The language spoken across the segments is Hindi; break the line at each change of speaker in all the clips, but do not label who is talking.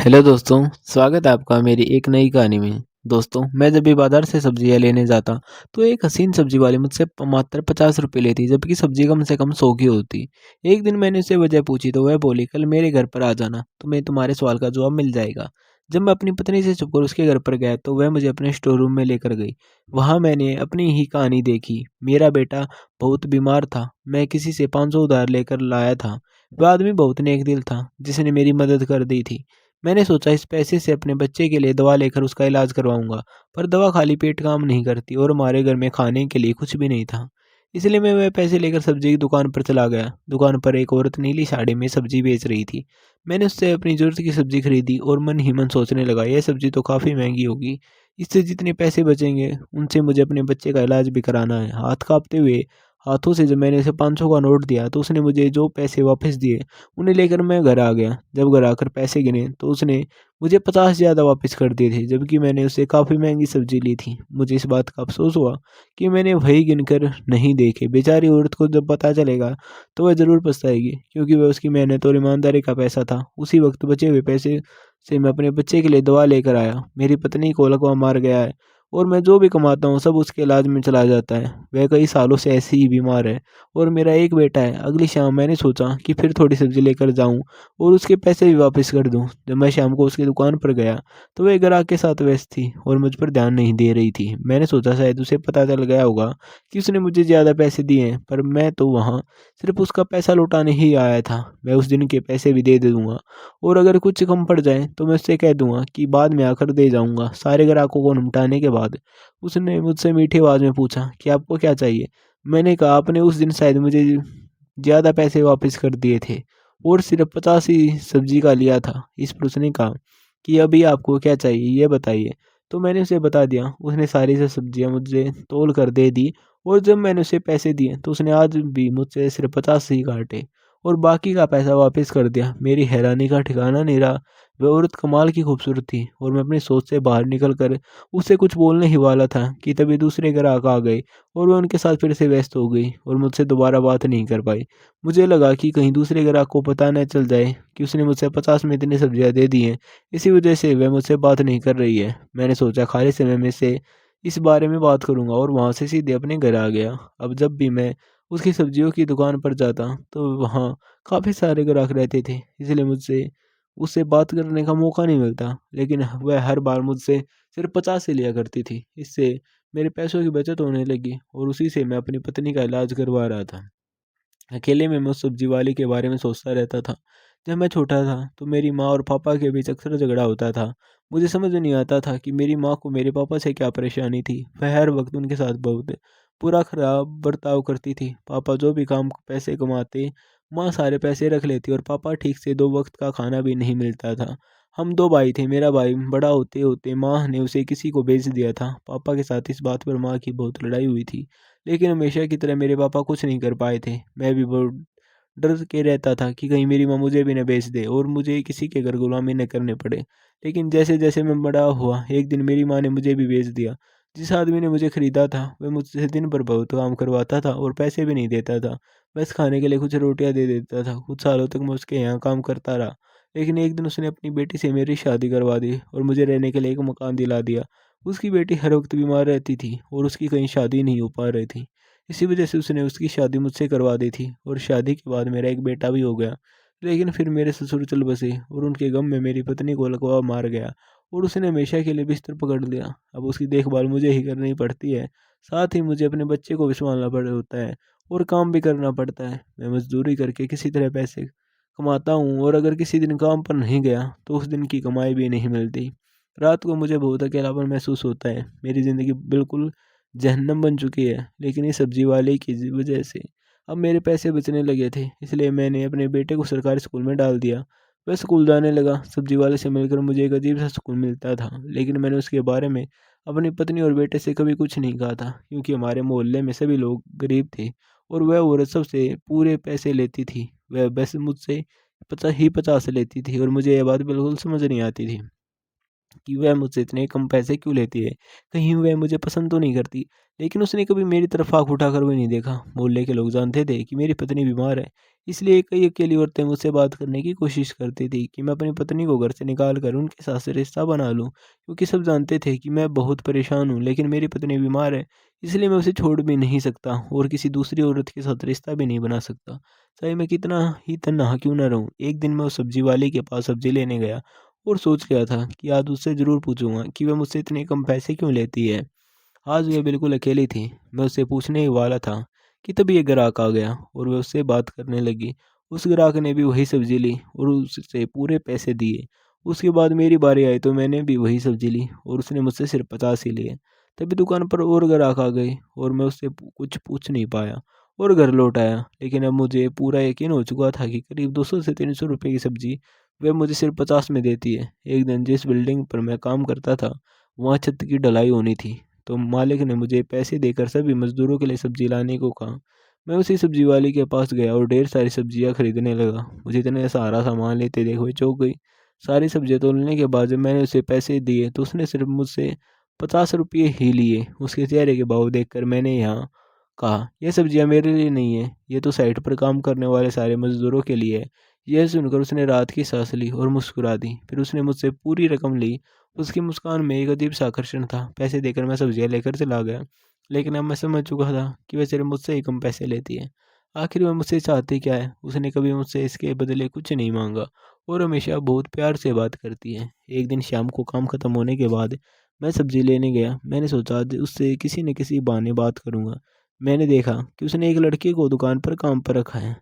हेलो दोस्तों, स्वागत है आपका मेरी एक नई कहानी में। दोस्तों, मैं जब भी बाजार से सब्जियां लेने जाता, तो एक हसीन सब्जी वाली मुझसे मात्र 50 रुपये लेती, जबकि सब्जी कम से कम 100 की होती। एक दिन मैंने उससे वजह पूछी तो वह बोली, कल मेरे घर पर आ जाना, तुम्हें तुम्हारे सवाल का जवाब मिल जाएगा। जब मैं अपनी पत्नी से छुपकर उसके घर पर गया, तो वह मुझे अपने स्टोर रूम में लेकर गई। वहां मैंने अपनी ही कहानी देखी। मेरा बेटा बहुत बीमार था। मैं किसी से 500 उधार लेकर लाया था। वह आदमी बहुत नेक दिल था, जिसने मेरी मदद कर दी थी। मैंने सोचा इस पैसे से अपने बच्चे के लिए दवा लेकर उसका इलाज करवाऊंगा, पर दवा खाली पेट काम नहीं करती और हमारे घर में खाने के लिए कुछ भी नहीं था। इसलिए मैं वह पैसे लेकर सब्जी की दुकान पर चला गया। दुकान पर एक औरत नीली साड़ी में सब्जी बेच रही थी। मैंने उससे अपनी जरूरत की सब्जी खरीदी और मन ही मन सोचने लगा, यह सब्जी तो काफ़ी महंगी होगी। इससे जितने पैसे बचेंगे उनसे मुझे अपने बच्चे का इलाज भी कराना है। हाथ कांपते हुए हाथों से जब मैंने उसे 500 का नोट दिया, तो उसने मुझे जो पैसे वापस दिए, उन्हें लेकर मैं घर आ गया। जब घर आकर पैसे गिने, तो उसने मुझे 50 ज़्यादा वापस कर दिए थे, जबकि मैंने उससे काफ़ी महंगी सब्जी ली थी। मुझे इस बात का अफ़सोस हुआ कि मैंने वही गिनकर नहीं देखे। बेचारी औरत को जब पता चलेगा, तो वह ज़रूर पछताएगी, क्योंकि वह उसकी मेहनत और ईमानदारी का पैसा था। उसी वक्त बचे हुए पैसे से मैं अपने बच्चे के लिए दवा लेकर आया। मेरी पत्नी को लकवा मार गया है और मैं जो भी कमाता हूँ सब उसके इलाज में चला जाता है। वह कई सालों से ऐसे ही बीमार है और मेरा एक बेटा है। अगली शाम मैंने सोचा कि फिर थोड़ी सब्जी लेकर जाऊं और उसके पैसे भी वापस कर दूं। जब मैं शाम को उसकी दुकान पर गया, तो वह ग्राहक के साथ व्यस्त थी और मुझ पर ध्यान नहीं दे रही थी। मैंने सोचा शायद उसे पता चल गया होगा कि उसने मुझे ज़्यादा पैसे दिए हैं, पर मैं तो वहाँ सिर्फ उसका पैसा लौटाने ही आया था। मैं उस दिन के पैसे भी दे दूंगा और अगर कुछ कम पड़ जाए तो मैं उससे कह दूंगा कि बाद में आकर दे जाऊंगा। सारे ग्राहकों को निपटाने के बाद उसने मुझसे मीठी आवाज़ में पूछा कि आपको क्या चाहिए। मैंने कहा, आपने उस दिन शायद मुझे ज़्यादा पैसे वापस कर दिए थे और सिर्फ 50 ही सब्जी का लिया था। इस पर उसने कहा कि अभी आपको क्या चाहिए ये बताइए। तो मैंने उसे बता दिया। उसने सारी से सब्जियां मुझे तोल कर दे दी और जब मैंने उसे पैसे दिए, तो उसने आज भी मुझसे सिर्फ 50 ही काटे और बाकी का पैसा वापस कर दिया। मेरी हैरानी का ठिकाना नहीं रहा। वह औरत कमाल की खूबसूरत थी और मैं अपनी सोच से बाहर निकल कर उससे कुछ बोलने ही वाला था कि तभी दूसरे ग्राहक आ गए और वह उनके साथ फिर से व्यस्त हो गई और मुझसे दोबारा बात नहीं कर पाई। मुझे लगा कि कहीं दूसरे ग्राहक को पता न चल जाए कि उसने मुझसे 50 में इतनी सब्जियां दे दी हैं, इसी वजह से वह मुझसे बात नहीं कर रही है। मैंने सोचा खाली समय में से इस बारे में बात करूंगा और वहां से सीधे अपने घर आ गया। अब जब भी मैं उसकी सब्जियों की दुकान पर जाता, तो वहाँ काफ़ी सारे ग्राहक रहते थे, इसलिए मुझसे उससे बात करने का मौका नहीं मिलता। लेकिन वह हर बार मुझसे सिर्फ 50 ही लिया करती थी। इससे मेरे पैसों की बचत होने लगी और उसी से मैं अपनी पत्नी का इलाज करवा रहा था। अकेले में मैं उस सब्जी वाले के बारे में सोचता रहता था। जब मैं छोटा था, तो मेरी माँ और पापा के बीच अक्सर झगड़ा होता था। मुझे समझ नहीं आता था कि मेरी माँ को मेरे पापा से क्या परेशानी थी। वह हर वक्त उनके साथ बहुत बुरा खराब बर्ताव करती थी। पापा जो भी काम पैसे कमाते, माँ सारे पैसे रख लेती और पापा ठीक से 2 वक्त का खाना भी नहीं मिलता था। हम 2 भाई थे। मेरा भाई बड़ा होते होते माँ ने उसे किसी को बेच दिया था। पापा के साथ इस बात पर माँ की बहुत लड़ाई हुई थी, लेकिन हमेशा की तरह मेरे पापा कुछ नहीं कर पाए थे। मैं भी बहुत डर के रहता था कि कहीं मेरी माँ मुझे भी न बेच दे और मुझे किसी के घर गुलामी न करने पड़े। लेकिन जैसे जैसे मैं बड़ा हुआ, एक दिन मेरी माँ ने मुझे भी बेच दिया। जिस आदमी ने मुझे खरीदा था, वह मुझसे दिन भर बहुत काम करवाता था और पैसे भी नहीं देता था। बस खाने के लिए कुछ रोटियां दे देता था। कुछ सालों तक मैं उसके यहाँ काम करता रहा, लेकिन एक दिन उसने अपनी बेटी से मेरी शादी करवा दी और मुझे रहने के लिए एक मकान दिला दिया। उसकी बेटी हर वक्त बीमार रहती थी और उसकी कहीं शादी नहीं हो पा रही थी। इसी वजह से उसने उसकी शादी मुझसे करवा दी थी और शादी के बाद मेरा एक बेटा भी हो गया। लेकिन फिर मेरे ससुर चल बसे और उनके गम में मेरी पत्नी को लकवा मार गया और उसने हमेशा के लिए बिस्तर पकड़ लिया। अब उसकी देखभाल मुझे ही करनी पड़ती है, साथ ही मुझे अपने बच्चे को भी संभालना पड़ होता है और काम भी करना पड़ता है। मैं मजदूरी करके किसी तरह पैसे कमाता हूँ और अगर किसी दिन काम पर नहीं गया, तो उस दिन की कमाई भी नहीं मिलती। रात को मुझे बहुत अकेलापन महसूस होता है। मेरी ज़िंदगी बिल्कुल जहन्नम बन चुकी है। लेकिन इस सब्जी वाले की वजह से अब मेरे पैसे बचने लगे थे, इसलिए मैंने अपने बेटे को सरकारी स्कूल में डाल दिया। वह स्कूल जाने लगा। सब्जी वाले से मिलकर मुझे एक अजीब सा सुकून मिलता था, लेकिन मैंने उसके बारे में अपनी पत्नी और बेटे से कभी कुछ नहीं कहा था, क्योंकि हमारे मोहल्ले में सभी लोग गरीब थे और वह औरत सबसे पूरे पैसे लेती थी। वह बस मुझसे 50 लेती थी और मुझे यह बात बिल्कुल समझ नहीं आती थी। कि वह मुझसे इतने कम पैसे क्यों लेती है, कहीं वह मुझे पसंद तो नहीं करती। लेकिन उसने कभी मेरी तरफ आँख उठाकर भी नहीं देखा। मोहल्ले के लोग जानते थे कि मेरी पत्नी बीमार है, इसलिए कई अकेली औरतें मुझसे बात करने की कोशिश करती थी कि मैं अपनी पत्नी को घर से निकाल कर उनके साथ से रिश्ता बना लूँ, क्योंकि सब जानते थे कि मैं बहुत परेशान हूँ, लेकिन मेरी पत्नी बीमार है, इसलिए मैं उसे छोड़ भी नहीं सकता और किसी दूसरी औरत के साथ रिश्ता भी नहीं बना सकता, चाहे मैं कितना ही तन्हा क्यों ना रहूँ। एक दिन मैं उस सब्जी वाले के पास सब्जी लेने गया और सोच लिया था कि आज उससे ज़रूर पूछूंगा कि वह मुझसे इतने कम पैसे क्यों लेती है। आज वह बिल्कुल अकेली थी। मैं उससे पूछने ही वाला था कि तभी एक ग्राहक आ गया और वह उससे बात करने लगी। उस ग्राहक ने भी वही सब्जी ली और उससे पूरे पैसे दिए। उसके बाद मेरी बारी आई तो मैंने भी वही सब्जी ली और उसने मुझसे सिर्फ 50 ही लिए। तभी दुकान पर और ग्राहक आ गए और मैं उससे कुछ पूछ नहीं पाया और घर लौट आया। लेकिन अब मुझे पूरा यकीन हो चुका था कि करीब 200 से 300 रुपये की सब्जी वह मुझे सिर्फ 50 में देती है। एक दिन जिस बिल्डिंग पर मैं काम करता था, वहाँ छत की ढलाई होनी थी, तो मालिक ने मुझे पैसे देकर सभी मजदूरों के लिए सब्जी लाने को कहा। मैं उसी सब्जी वाले के पास गया और ढेर सारी सब्जियां खरीदने लगा। मुझे इतने सारा सामान लेते देख हुए चौंक गई। सारी सब्जियां तोलने के बाद जब मैंने उसे पैसे दिए तो उसने सिर्फ मुझसे 50 रुपये ही लिए। उसके चेहरे के भाव देखकर मैंने यहाँ कहा, यह सब्जियां मेरे लिए नहीं है, ये तो साइट पर काम करने वाले सारे मजदूरों के लिए है। यह सुनकर उसने राहत की सांस ली और मुस्कुरा दी। फिर उसने मुझसे पूरी रकम ली। उसकी मुस्कान में एक अजीब सा आकर्षण था। पैसे देकर मैं सब्जियां लेकर चला गया, लेकिन अब मैं समझ चुका था कि वह सिर्फ मुझसे ही कम पैसे लेती है। आखिर वह मुझसे चाहती क्या है? उसने कभी मुझसे इसके बदले कुछ नहीं मांगा और हमेशा बहुत प्यार से बात करती है। एक दिन शाम को काम खत्म होने के बाद मैं सब्जी लेने गया। मैंने सोचा आज उससे किसी न किसी बहाने बात करूंगा। मैंने देखा कि उसने एक लड़के को दुकान पर काम पर रखा है।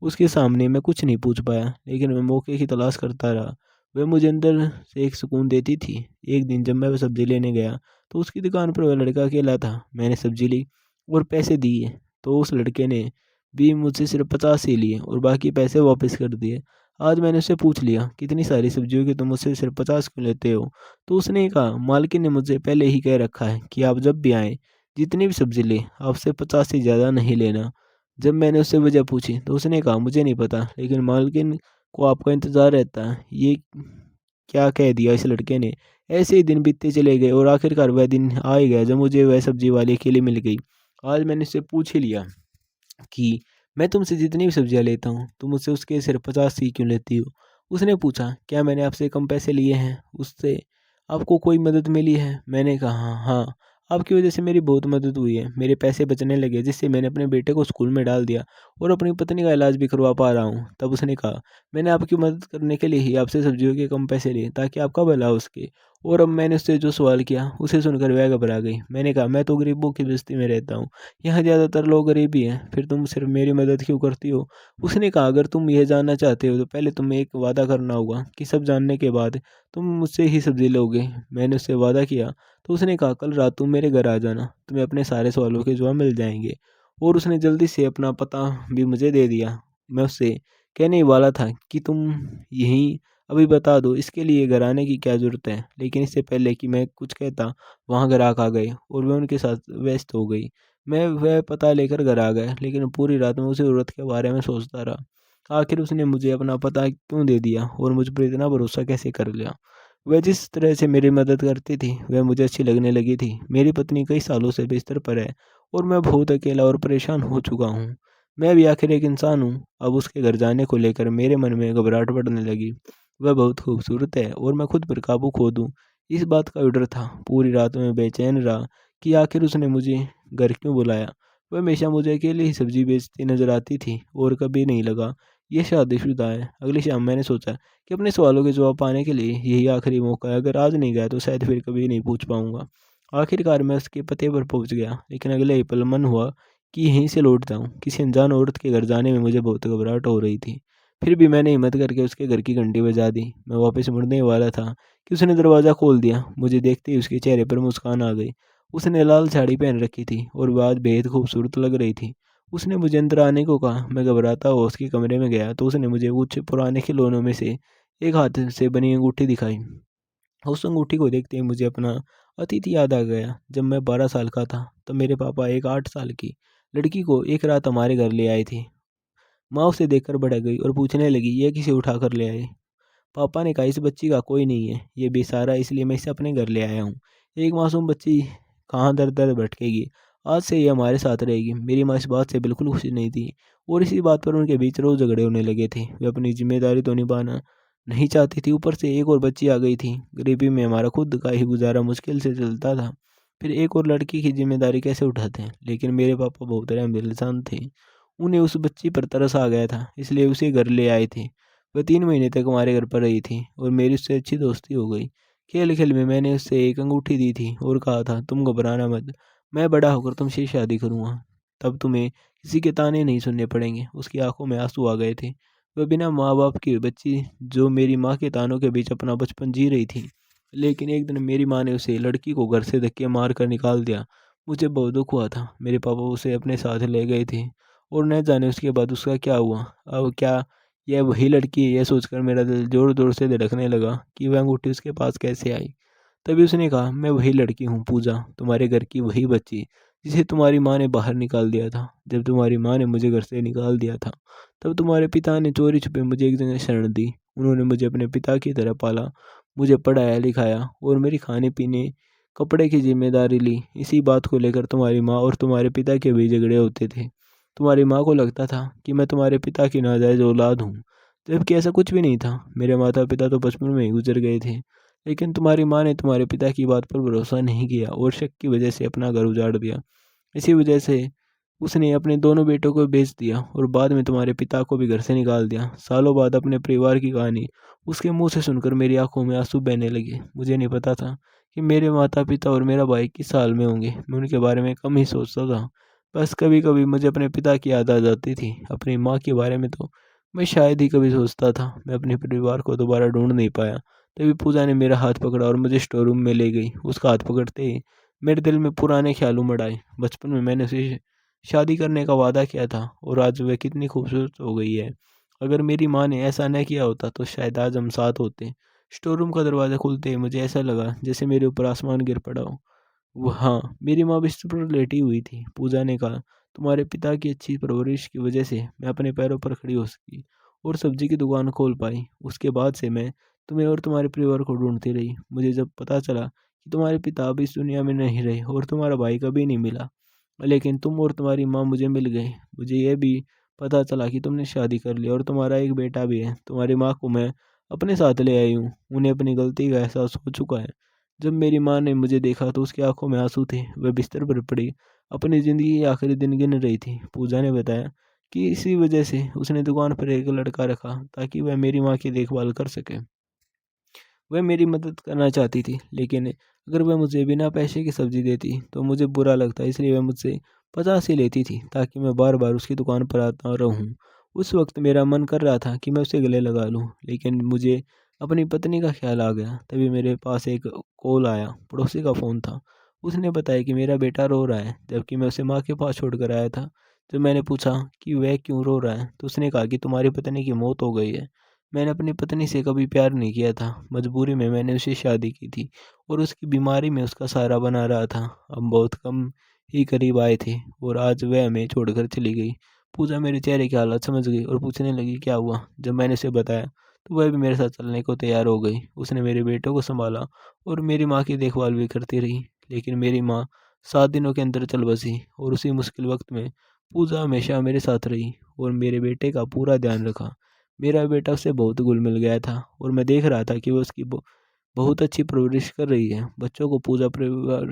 उसके सामने मैं कुछ नहीं पूछ पाया, लेकिन मैं मौके की तलाश करता रहा। वह मुझे अंदर से एक सुकून देती थी। एक दिन जब मैं वह सब्जी लेने गया तो उसकी दुकान पर वह लड़का अकेला था। मैंने सब्जी ली और पैसे दिए तो उस लड़के ने भी मुझसे सिर्फ 50 ही लिए और बाकी पैसे वापस कर दिए। आज मैंने उससे पूछ लिया, कितनी सारी सब्जियों के तुम मुझसे सिर्फ 50 क्यों लेते हो? तो उसने कहा, मालकिन ने मुझे पहले ही कह रखा है कि आप जब भी आए, जितनी भी सब्जी ले, आपसे 50 से ज़्यादा नहीं लेना। जब मैंने उससे वजह पूछी तो उसने कहा, मुझे नहीं पता, लेकिन मालकिन को आपका इंतज़ार रहता है। ये क्या कह दिया इस लड़के ने। ऐसे ही दिन बीतते चले गए और आखिरकार वह दिन आ ही गया जब मुझे वह सब्जी वाली अकेली मिल गई। आज मैंने उससे पूछ ही लिया कि मैं तुमसे जितनी भी सब्जियां लेता हूँ, तुम मुझसे उसके सिर्फ 50 ही क्यों लेती हो? उसने पूछा, क्या मैंने आपसे कम पैसे लिए हैं? उससे आपको कोई मदद मिली है? मैंने कहा, हाँ हाँ, आपकी वजह से मेरी बहुत मदद हुई है। मेरे पैसे बचने लगे, जिससे मैंने अपने बेटे को स्कूल में डाल दिया और अपनी पत्नी का इलाज भी करवा पा रहा हूँ। तब उसने कहा, मैंने आपकी मदद करने के लिए ही आपसे सब्जियों के कम पैसे लिए, ताकि आपका भला हो सके। और अब मैंने उससे जो सवाल किया उसे सुनकर वह घबरा गई। मैंने कहा, मैं तो गरीबों की बस्ती में रहता हूँ, यहाँ ज़्यादातर लोग गरीब ही हैं, फिर तुम सिर्फ मेरी मदद क्यों करती हो? उसने कहा, अगर तुम यह जानना चाहते हो तो पहले तुम्हें एक वादा करना होगा कि सब जानने के बाद तुम मुझसे ही सब्जी लोगे। मैंने उससे वादा किया तो उसने कहा, कल रात तुम मेरे घर आ जाना, तुम्हें अपने सारे सवालों के जवाब मिल जाएंगे। और उसने जल्दी से अपना पता भी मुझे दे दिया। मैं उससे कहने ही वाला था कि तुम यहीं अभी बता दो, इसके लिए घर आने की क्या ज़रूरत है, लेकिन इससे पहले कि मैं कुछ कहता, वहाँ ग्राहक आ गए और वह उनके साथ व्यस्त हो गई। मैं वह पता लेकर घर आ गया, लेकिन पूरी रात मैं उसी औरत के बारे में सोचता रहा। आखिर उसने मुझे अपना पता क्यों दे दिया और मुझ पर इतना भरोसा कैसे कर लिया? वह जिस तरह से मेरी मदद करती थी वह मुझे अच्छी लगने लगी थी। मेरी पत्नी कई सालों से बिस्तर पर है और मैं बहुत अकेला और परेशान हो चुका हूँ। मैं भी आखिर एक इंसान हूँ। अब उसके घर जाने को लेकर मेरे मन में घबराहट बढ़ने लगी। वह बहुत खूबसूरत है और मैं खुद पर काबू खो दूँ, इस बात का डर था। पूरी रात में बेचैन रहा कि आखिर उसने मुझे घर क्यों बुलाया। वह हमेशा मुझे अकेले ही सब्जी बेचती नजर आती थी और कभी नहीं लगा ये शादीशुदा है। अगली शाम मैंने सोचा कि अपने सवालों के जवाब पाने के लिए यही आखिरी मौका है। अगर आज नहीं गया तो शायद फिर कभी नहीं पूछ पाऊंगा। आखिरकार मैं उसके पते पर पहुंच गया, लेकिन अगले ही पल मन हुआ कि यहीं से लौट जाऊं। किसी अनजान औरत के घर जाने में मुझे बहुत घबराहट हो रही थी। फिर भी मैंने हिम्मत करके उसके घर की घंटी बजा दी। मैं वापस मुड़ने वाला था कि उसने दरवाज़ा खोल दिया। मुझे देखते ही उसके चेहरे पर मुस्कान आ गई। उसने लाल साड़ी पहन रखी थी और वह आज बेहद खूबसूरत लग रही थी। उसने मुझे अंदर आने को कहा। मैं घबराता हुआ उसके कमरे में गया तो उसने मुझे कुछ पुराने खिलौनों में से एक हाथ से बनी अंगूठी दिखाई। उस अंगूठी को देखते ही मुझे अपना अतीत याद आ गया। जब मैं 12 साल का था तब मेरे पापा एक 8 साल की लड़की को एक रात हमारे घर ले आए थे। माँ उसे देखकर भड़क गई और पूछने लगी, यह किसे उठा कर ले आए? पापा ने कहा इस बच्ची का कोई नहीं है, ये बेसहारा इसलिए मैं इसे अपने घर ले आया हूँ। एक मासूम बच्ची कहाँ दर दर भटकेगी, आज से ये हमारे साथ रहेगी। मेरी माँ इस बात से बिल्कुल खुश नहीं थी और इसी बात पर उनके बीच रोज झगड़े होने लगे थे। वे अपनी जिम्मेदारी तो निभाना नहीं चाहती थी, ऊपर से एक और बच्ची आ गई थी। गरीबी में हमारा खुद का ही गुजारा मुश्किल से चलता था, फिर एक और लड़की की जिम्मेदारी कैसे उठाते हैं। लेकिन मेरे पापा बहुत रहमदिल इंसान थे, उन्हें उस बच्ची पर तरस आ गया था, इसलिए उसे घर ले आए थे। वह 3 महीने तक हमारे घर पर रही थी और मेरी उससे अच्छी दोस्ती हो गई। खेल खेल में मैंने उससे एक अंगूठी दी थी और कहा था तुम घबराना मत, मैं बड़ा होकर तुमसे शादी करूँगा, तब तुम्हें किसी के ताने नहीं सुनने पड़ेंगे। उसकी आंखों में आंसू आ गए थे। वह बिना माँ बाप की बच्ची जो मेरी माँ के तानों के बीच अपना बचपन जी रही थी। लेकिन एक दिन मेरी माँ ने उसे लड़की को घर से धक्के मार कर निकाल दिया। मुझे बहुत दुख हुआ था। मेरे पापा उसे अपने साथ ले गए थे और न जाने उसके बाद उसका क्या हुआ। अब क्या यह वही लड़की है, यह सोचकर मेरा दिल जोर जोर से धड़कने लगा कि वह अंगूठी उसके पास कैसे आई। तभी उसने कहा मैं वही लड़की हूँ पूजा, तुम्हारे घर की वही बच्ची जिसे तुम्हारी माँ ने बाहर निकाल दिया था। जब तुम्हारी माँ ने मुझे घर से निकाल दिया था तब तुम्हारे पिता ने चोरी छुपे मुझे एक जगह शरण दी। उन्होंने मुझे अपने पिता की तरह पाला, मुझे पढ़ाया लिखाया और मेरी खाने पीने कपड़े की जिम्मेदारी ली। इसी बात को लेकर तुम्हारी माँ और तुम्हारे पिता के भी झगड़े होते थे। तुम्हारी माँ को लगता था कि मैं तुम्हारे पिता की नाजायज औलाद हूँ, जबकि ऐसा कुछ भी नहीं था। मेरे माता पिता तो बचपन में ही गुजर गए थे, लेकिन तुम्हारी माँ ने तुम्हारे पिता की बात पर भरोसा नहीं किया और शक की वजह से अपना घर उजाड़ दिया। इसी वजह से उसने अपने दोनों बेटों को बेच दिया और बाद में तुम्हारे पिता को भी घर से निकाल दिया। सालों बाद अपने परिवार की कहानी उसके मुंह से सुनकर मेरी आंखों में आंसू बहने लगे। मुझे नहीं पता था कि मेरे माता पिता और मेरा भाई किस हाल में होंगे। मैं उनके बारे में कम ही सोचता था। बस कभी कभी मुझे अपने पिता की याद आ जाती थी। अपनी माँ के बारे में तो मैं शायद ही कभी सोचता था। मैं अपने परिवार को दोबारा ढूंढ नहीं पाया। तभी पूजा ने मेरा हाथ पकड़ा और मुझे स्टोर रूम में ले गई। उसका हाथ पकड़ते ही मेरे दिल में पुराने ख्याल उमड़ आए। बचपन में मैंने उसे शादी करने का वादा किया था और आज वह कितनी खूबसूरत हो गई है। अगर मेरी माँ ने ऐसा न किया होता तो शायद आज हम साथ होते। स्टोर रूम का दरवाज़ा खुलते ही मुझे ऐसा लगा जैसे मेरे ऊपर आसमान गिर पड़ा हो। वो हाँ, मेरी माँ बिस्तर पर लेटी हुई थी। पूजा ने कहा तुम्हारे पिता की अच्छी परवरिश की वजह से मैं अपने पैरों पर खड़ी हो सकी और सब्जी की दुकान खोल पाई। उसके बाद से मैं तुम्हें और तुम्हारे परिवार को ढूंढती रही। मुझे जब पता चला कि तुम्हारे पिता अब इस दुनिया में नहीं रहे और तुम्हारा भाई कभी नहीं मिला, लेकिन तुम और तुम्हारी माँ मुझे मिल गए। मुझे यह भी पता चला कि तुमने शादी कर ली और तुम्हारा एक बेटा भी है। तुम्हारी माँ को मैं अपने साथ ले आई हूँ। उन्हें अपनी गलती का एहसास हो चुका है। जब मेरी माँ ने मुझे देखा तो उसकी आंखों में आंसू थे। वह बिस्तर पर पड़ी अपनी ज़िंदगी के आखिरी दिन गिन रही थी। पूजा ने बताया कि इसी वजह से उसने दुकान पर एक लड़का रखा ताकि वह मेरी माँ की देखभाल कर सके। वह मेरी मदद करना चाहती थी, लेकिन अगर वह मुझे बिना पैसे की सब्जी देती तो मुझे बुरा लगता, इसलिए वह मुझसे 50 ही लेती थी ताकि मैं बार बार उसकी दुकान पर आता रहूं। उस वक्त मेरा मन कर रहा था कि मैं उसे गले लगा लूं, लेकिन मुझे अपनी पत्नी का ख्याल आ गया। तभी मेरे पास एक कॉल आया, पड़ोसी का फ़ोन था। उसने बताया कि मेरा बेटा रो रहा है, जबकि मैं उसे माँ के पास छोड़ कर आया था। जब मैंने पूछा कि वह क्यों रो रहा है तो उसने कहा कि तुम्हारी पत्नी की मौत हो गई है। मैंने अपनी पत्नी से कभी प्यार नहीं किया था। मजबूरी में मैंने उससे शादी की थी और उसकी बीमारी में उसका सहारा बना रहा था। हम बहुत कम ही करीब आए थे और आज वह हमें छोड़कर चली गई। पूजा मेरे चेहरे की हालत समझ गई और पूछने लगी क्या हुआ। जब मैंने उसे बताया तो वह भी मेरे साथ चलने को तैयार हो गई। उसने मेरे बेटों को संभाला और मेरी माँ की देखभाल भी करती रही। लेकिन मेरी माँ 7 दिनों के अंदर चल बसी और उसी मुश्किल वक्त में पूजा हमेशा मेरे साथ रही और मेरे बेटे का पूरा ध्यान रखा। मेरा बेटा उससे बहुत घुल मिल गया था और मैं देख रहा था कि वो उसकी बहुत अच्छी परवरिश कर रही है। बच्चों को पूजा परिवार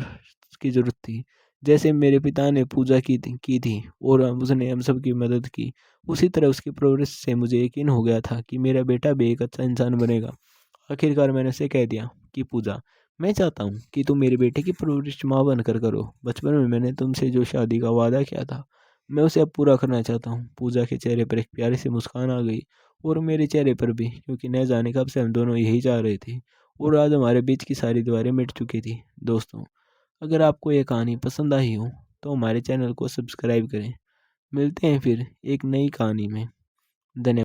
की ज़रूरत थी, जैसे मेरे पिता ने पूजा की थी और उसने हम सब की मदद की। उसी तरह उसकी परवरिश से मुझे यकीन हो गया था कि मेरा बेटा भी एक अच्छा इंसान बनेगा। आखिरकार मैंने उसे कह दिया कि पूजा, मैं चाहता हूँ कि तुम मेरे बेटे की परवरिश माँ बनकर करो। बचपन में मैंने तुमसे जो शादी का वादा किया था मैं उसे अब पूरा करना चाहता हूँ। पूजा के चेहरे पर एक प्यारी सी मुस्कान आ गई और मेरे चेहरे पर भी, क्योंकि न जाने कब से हम दोनों यही चाह रहे थे और आज हमारे बीच की सारी दीवारें मिट चुकी थी। दोस्तों, अगर आपको ये कहानी पसंद आई हो तो हमारे चैनल को सब्सक्राइब करें। मिलते हैं फिर एक नई कहानी में। धन्यवाद।